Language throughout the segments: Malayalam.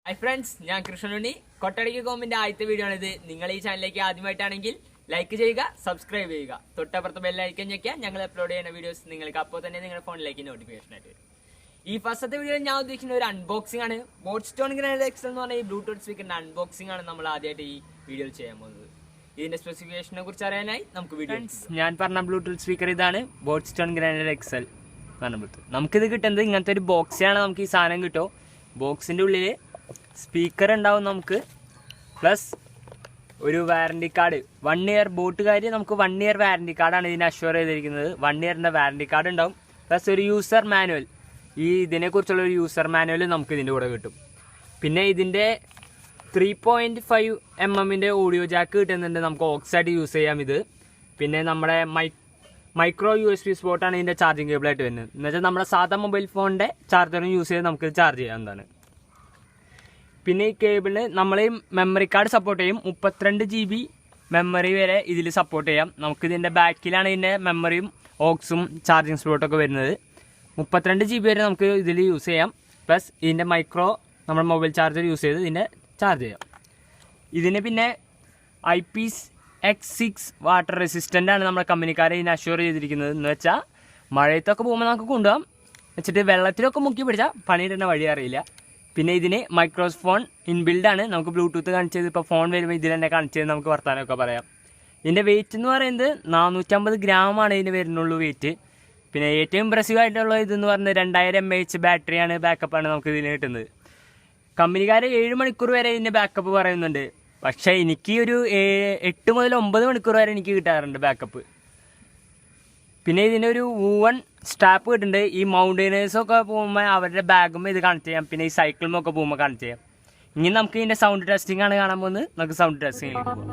ഹായ് ഫ്രണ്ട്സ്, ഞാൻ കൃഷ്ണനുണ്ണി. കൊട്ടടിക്ക് കോമിന്റെ ആദ്യത്തെ വീഡിയോ ആണിത്. നിങ്ങൾ ഈ ചാനലിലേക്ക് ആദ്യമായിട്ടാണെങ്കിൽ ലൈക്ക് ചെയ്യുക, സബ്സ്ക്രൈബ് ചെയ്യുക, തൊട്ടപ്പുറത്ത് ബെല്ലൈക്കൻ ഞെക്കുക. ഞങ്ങൾ അപ്ലോഡ് ചെയ്യുന്ന വീഡിയോസ് നിങ്ങൾക്ക് അപ്പോൾ തന്നെ നിങ്ങളുടെ ഫോണിലേക്ക് നോട്ടിഫിക്കേഷൻ ആയിട്ട് വരും. ഈ ഫസ്റ്റത്തെ വീഡിയോ ഞാൻ ഉദ്ദേശിക്കുന്ന ഒരു അൺബോക്സിംഗ് ആണ്. ബോട്ട്സ്റ്റോൺ ഗ്രാനൈറ്റ് എക്സൽ എന്ന് പറഞ്ഞ ഈ ബ്ലൂടൂത്ത് സ്പീക്കറിന്റെ അൺബോക്സിംഗ് ആണ് നമ്മൾ ആദ്യമായിട്ട് ഈ വീഡിയോയിൽ ചെയ്യാൻ പോകുന്നത്. ഇതിന്റെ സ്പെസിഫിക്കേഷനെ കുറിച്ച് അറിയാനായി നമുക്ക് വീഡിയോ. ഞാൻ പറഞ്ഞ ബ്ലൂടൂത്ത് സ്പീക്കർ ഇതാണ്, ബോട്ട്സ്റ്റോൺ ഗ്രാനൈറ്റ് എക്സൽ പറഞ്ഞത്. നമുക്കിത് കിട്ടുന്നത് ഇങ്ങനത്തെ ഒരു ബോക്സാണ്. നമുക്ക് ഈ സാധനം കിട്ടും. ബോക്സിന്റെ ഉള്ളിൽ സ്പീക്കർ ഉണ്ടാവും നമുക്ക്, പ്ലസ് ഒരു വാറണ്ടി കാർഡ്. 1 ഇയർ ബോട്ടുകാർ നമുക്ക് 1 ഇയർ വാറണ്ടി കാർഡാണ് ഇതിനെ അഷ്യൂർ ചെയ്തിരിക്കുന്നത്. 1 ഇയറിൻ്റെ വാറണ്ടി കാർഡ് ഉണ്ടാവും, പ്ലസ് ഒരു യൂസർ മാനുവൽ. ഈ ഇതിനെക്കുറിച്ചുള്ള ഒരു യൂസർ മാനുവൽ നമുക്ക് ഇതിൻ്റെ കൂടെ കിട്ടും. പിന്നെ ഇതിൻ്റെ 3.5 mm ഓഡിയോ ജാക്ക് കിട്ടുന്നുണ്ട്. നമുക്ക് ഓക്സായിട്ട് യൂസ് ചെയ്യാം ഇത്. പിന്നെ നമ്മുടെ മൈക്രോ USB സ്പോട്ടാണ് ഇതിൻ്റെ ചാർജിങ് കേബിളായിട്ട് വരുന്നത്. എന്നുവെച്ചാൽ നമ്മുടെ സാധാ മൊബൈൽ ഫോണിൻ്റെ ചാർജറും യൂസ് ചെയ്ത് നമുക്ക് ചാർജ് ചെയ്യാവുന്നതാണ്. പിന്നെ ഈ കേബിളിന് നമ്മൾ മെമ്മറി കാർഡ് സപ്പോർട്ട് ചെയ്യും. 32 GB മെമ്മറി വരെ ഇതിൽ സപ്പോർട്ട് ചെയ്യാം. നമുക്ക് ഇതിൻ്റെ ബാക്കിലാണ് ഇതിൻ്റെ മെമ്മറിയും ഓക്സും ചാർജിങ് സ്ലോട്ടൊക്കെ വരുന്നത്. 32 GB വരെ നമുക്ക് ഇതിൽ യൂസ് ചെയ്യാം. പ്ലസ് ഇതിൻ്റെ നമ്മുടെ മൊബൈൽ ചാർജർ യൂസ് ചെയ്ത് ഇതിൻ്റെ ചാർജ് ചെയ്യാം. ഇതിന് പിന്നെ IPX6 വാട്ടർ റെസിസ്റ്റൻ്റ് ആണ് നമ്മുടെ കമ്പനിക്കാരെ ഇതിനെ അഷ്യൂർ ചെയ്തിരിക്കുന്നത്. എന്ന് വെച്ചാൽ മഴയത്തൊക്കെ പോകുമ്പോൾ നമുക്ക് കൊണ്ടുപോകാം, വെച്ചിട്ട് വെള്ളത്തിലൊക്കെ മുക്കി പിടിച്ചാൽ പണിയിടുന്ന വഴി അറിയില്ല. പിന്നെ ഇതിന് മൈക്രോഫോൺ ഇൻബിൽഡാണ്. നമുക്ക് ബ്ലൂടൂത്ത് കണക്ട് ചെയ്ത് ഇപ്പോൾ ഫോൺ വരുമ്പോൾ ഇതിൽ തന്നെ കണക്ട് ചെയ്ത് നമുക്ക് വർത്താനമൊക്കെ പറയാം. ഇതിൻ്റെ വെയിറ്റ് എന്ന് പറയുന്നത് 450 ഗ്രാമാണ് ഇതിന് വരുന്നുള്ളൂ വെയിറ്റ്. പിന്നെ ഏറ്റവും ഇമ്പ്രസീവ് ആയിട്ടുള്ള ഇതെന്ന് പറയുന്നത് 2000 mAh ബാറ്ററിയാണ്, ബാക്കപ്പാണ് നമുക്ക് ഇതിന് കിട്ടുന്നത്. കമ്പനിക്കാർ 7 മണിക്കൂർ വരെ ഇതിൻ്റെ ബാക്കപ്പ് പറയുന്നുണ്ട്. പക്ഷേ എനിക്ക് ഒരു 8 മുതൽ 9 മണിക്കൂർ വരെ എനിക്ക് കിട്ടാറുണ്ട് ബാക്കപ്പ്. പിന്നെ ഇതിനൊരു വൂവൺ സ്ട്രാപ്പ് കിട്ടുന്നുണ്ട്. ഈ മൗണ്ടൈനേഴ്സൊക്കെ പോകുമ്പോൾ അവരുടെ ബാഗുമ്പോൾ ഇത് കണക്ട് ചെയ്യാം. പിന്നെ ഈ സൈക്കിളുമൊക്കെ പോകുമ്പോൾ കണക്ട് ചെയ്യാം. ഇനി നമുക്ക് ഇതിൻ്റെ സൗണ്ട് ടെസ്റ്റിംഗ് ആണ് കാണാൻ പോകുന്നത്. നമുക്ക് സൗണ്ട് ടെസ്റ്റിംഗിലേക്ക് പോകാം.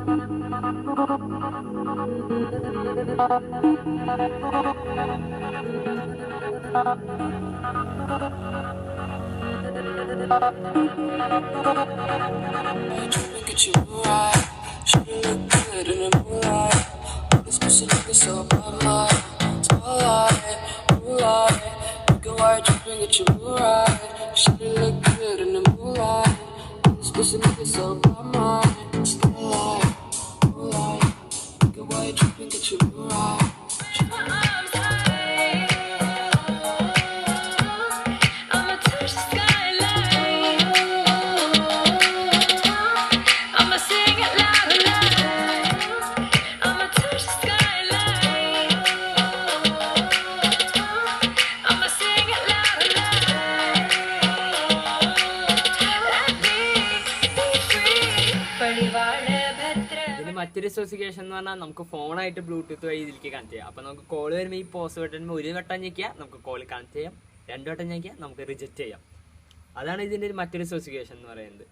ഇതിന് മറ്റൊരു സ്പെസിഫിക്കേഷൻ എന്ന് പറഞ്ഞാൽ നമുക്ക് ഫോണായിട്ട് ബ്ലൂടൂത്ത് വഴി ഇതിലേക്ക് കണക്ട് ചെയ്യാം. അപ്പോൾ നമുക്ക് കോൾ വരുമ്പോൾ ഈ പോസ് ബട്ടണിൽ 1 വട്ടം ഞെക്കിയാൽ നമുക്ക് കോൾ കണക്ട് ചെയ്യാം, 2 വട്ടം ഞെക്കിയാൽ നമുക്ക് റിജക്റ്റ് ചെയ്യാം. അതാണ് ഇതിൻ്റെ മറ്റൊരു സ്പെസിഫിക്കേഷൻ എന്ന് പറയുന്നത്.